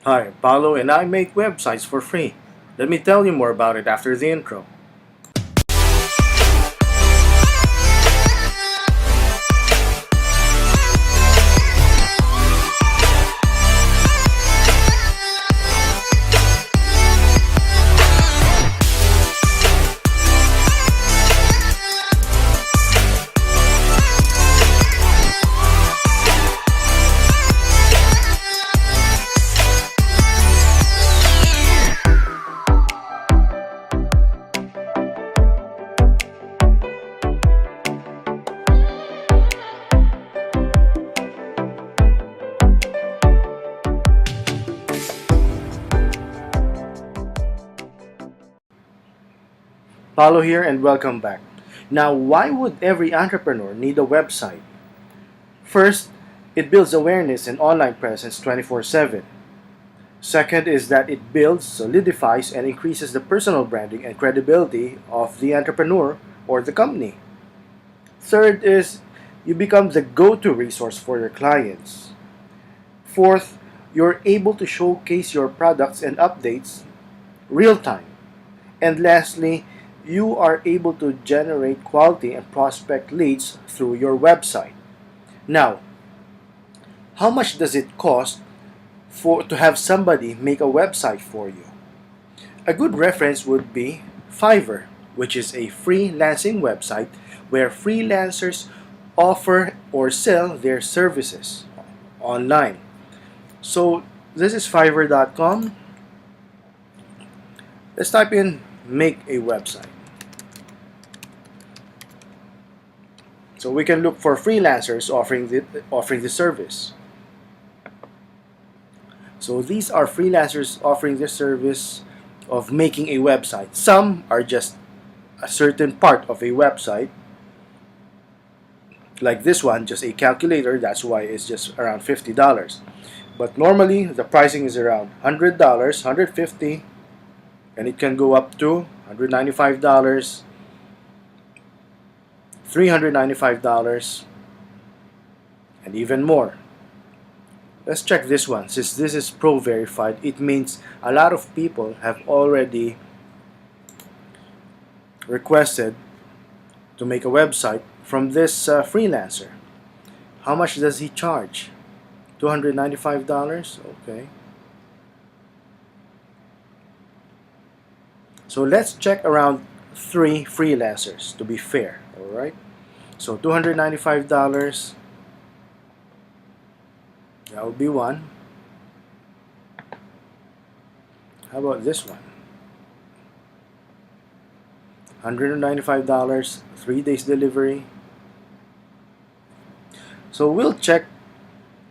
Hi, Paulo, and I make websites for free. Let me tell you more about it after the intro. Paulo here, and welcome back. Now, why would every entrepreneur need a website? First, it builds awareness and online presence 24/7. Second is that it builds, solidifies, and increases the personal branding and credibility of the entrepreneur or the company. Third is you become the go-to resource for your clients. Fourth, you're able to showcase your products and updates real time. And lastly, you are able to generate quality and prospect leads through your website. Now, how much does it cost to have somebody make a website for you? A good reference would be Fiverr, which is a freelancing website where freelancers offer or sell their services online. So, this is fiverr.com. Let's type in make a website. So we can look for freelancers offering the service. So these are freelancers offering the service of making a website. Some are just a certain part of a website, like this one, just a calculator. That's why it's just around $50. But normally the pricing is around $100, $150, and it can go up to $195, $395, and even more. Let's check this one. Since this is pro verified, it means a lot of people have already requested to make a website from this freelancer. How much does he charge? $295? Okay. So let's check around 3 freelancers to be fair. Alright? So $295. That would be one. How about this one? $195, 3 days delivery. So we'll check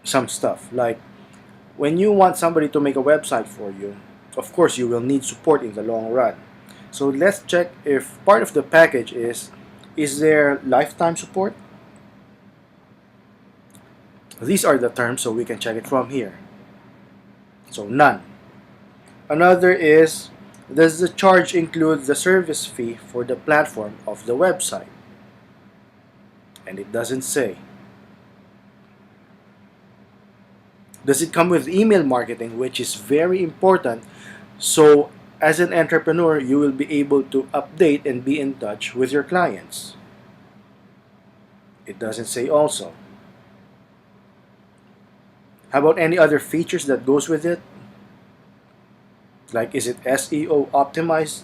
some stuff like when you want somebody to make a website for you, of course you will need support in the long run. So let's check if part of the package is there lifetime support? These are the terms, so we can check it from here. So none. Another is, does the charge include the service fee for the platform of the website? And it doesn't say. Does it come with email marketing, which is very important, so as an entrepreneur you will be able to update and be in touch with your clients? It doesn't say also. How about any other features that goes with it? Like, is it SEO optimized?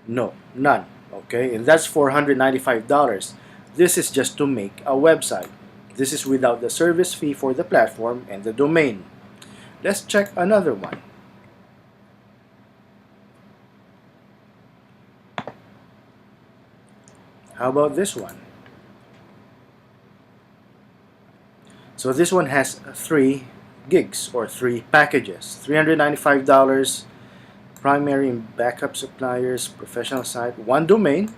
No, none. Okay, and that's $495. This is just to make a website. This is without the service fee for the platform and the domain. Let's check another one. How about this one? So this one has 3 gigs or 3 packages. $395, primary and backup suppliers, professional site, 1 domain,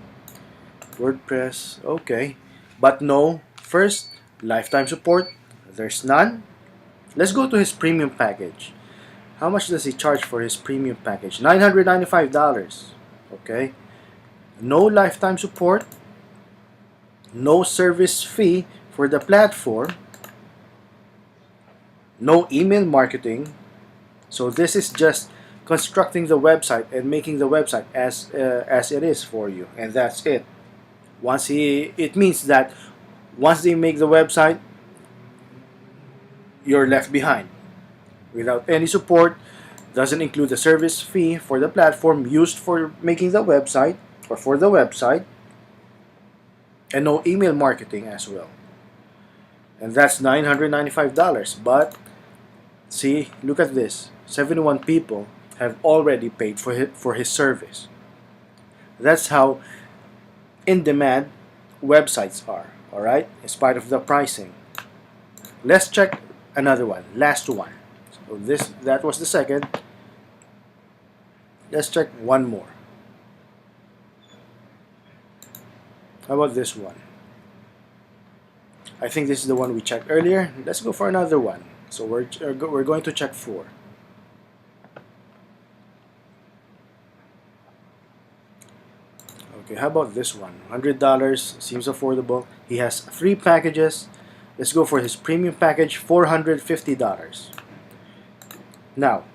WordPress, okay. But no, first, lifetime support, there's none. Let's go to his premium package. How much does he charge for his premium package? $995, okay. No lifetime support, no service fee for the platform, No email marketing. So this is just constructing the website and making the website as it is for you, and that's it. It means that once they make the website, you're left behind without any support. Doesn't include the service fee for the platform used for making the website or for the website, and no email marketing as well. And that's $995. But see, look at this. 71 people have already paid for his service. That's how in demand websites are, all right? In spite of the pricing. Let's check another one, last one. So that was the second. Let's check one more. How about this one? I think this is the one we checked earlier. Let's go for another one. So we're going to check 4. Okay, how about this one? $100 seems affordable. He has 3 packages. Let's go for his premium package, $450. Now,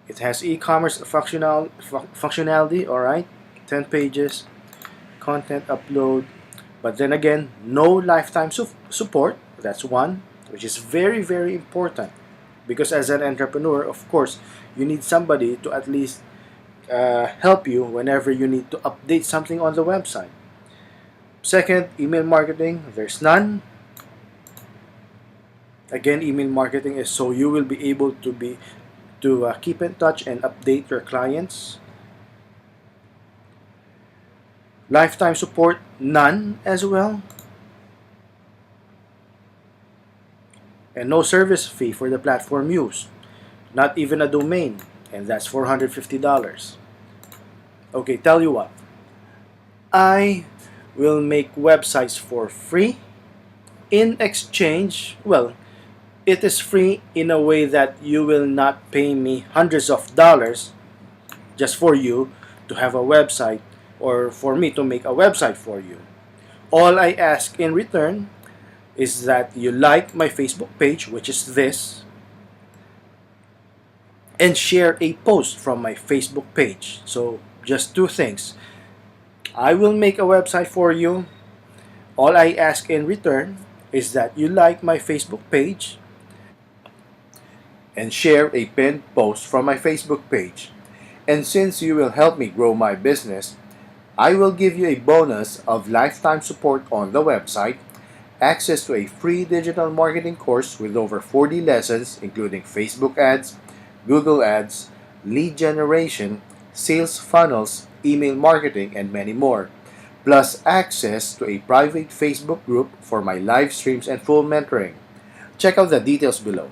it has e-commerce functionality, alright? 10 pages, content upload. But then again, no lifetime support. That's one, which is very, very important. Because as an entrepreneur, of course, you need somebody to at least help you whenever you need to update something on the website. Second, email marketing. There's none. Again, email marketing is so you will be able to keep in touch and update your clients. Lifetime support, none as well. And no service fee for the platform used. Not even a domain. And that's $450. Okay, tell you what. I will make websites for free. In exchange, well, it is free in a way that you will not pay me hundreds of dollars just for you to have a website or for me to make a website for you. All I ask in return is that you like my Facebook page, which is this, and share a post from my Facebook page. So just 2 things. I will make a website for you. All I ask in return is that you like my Facebook page and share a pinned post from my Facebook page. And since you will help me grow my business, I will give you a bonus of lifetime support on the website, access to a free digital marketing course with over 40 lessons including Facebook ads, Google ads, lead generation, sales funnels, email marketing, and many more, plus access to a private Facebook group for my live streams and full mentoring. Check out the details below.